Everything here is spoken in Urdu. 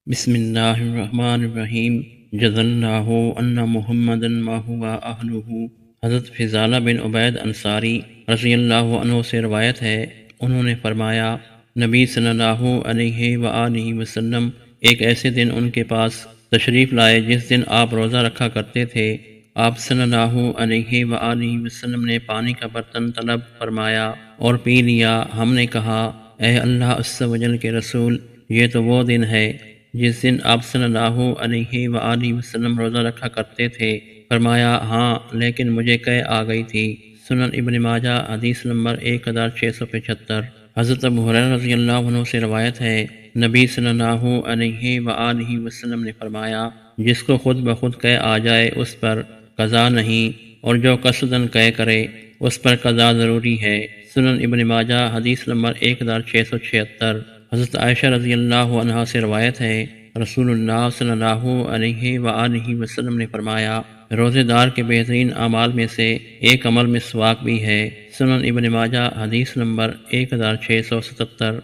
بسم اللہ الرحمن الرحیم جزا اللہ ان محمد ما ہوا اہلہ۔ حضرت فضالہ بن عبید انصاری رضی اللہ عنہ سے روایت ہے، انہوں نے فرمایا نبی صلی اللہ علیہ وآلہ وسلم ایک ایسے دن ان کے پاس تشریف لائے جس دن آپ روزہ رکھا کرتے تھے۔ آپ صلی اللہ علیہ وآلہ وسلم نے پانی کا برتن طلب فرمایا اور پی لیا۔ ہم نے کہا اے اللہ عز و جل کے رسول، یہ تو وہ دن ہے جس دن آپ صلی اللہ علیہ وآلہ وسلم روزہ رکھا کرتے تھے۔ فرمایا ہاں، لیکن مجھے قے آ گئی تھی۔ سنن ابن ماجہ حدیث نمبر 1675۔ حضرت ابو ہریرہ رضی اللہ عنہ سے روایت ہے، نبی صلی اللہ علیہ وآلہ وسلم نے فرمایا جس کو خود بخود قے آ جائے اس پر قضا نہیں، اور جو قصداً قے کرے اس پر قضا ضروری ہے۔ سنن ابن ماجہ حدیث نمبر 1676۔ حضرت عائشہ رضی اللہ عنہا سے روایت ہے، رسول اللہ صلی اللہ علیہ وآلہ وسلم نے فرمایا روزے دار کے بہترین اعمال میں سے ایک عمل مسواک بھی ہے۔ سنن ابن ماجہ حدیث نمبر 1677۔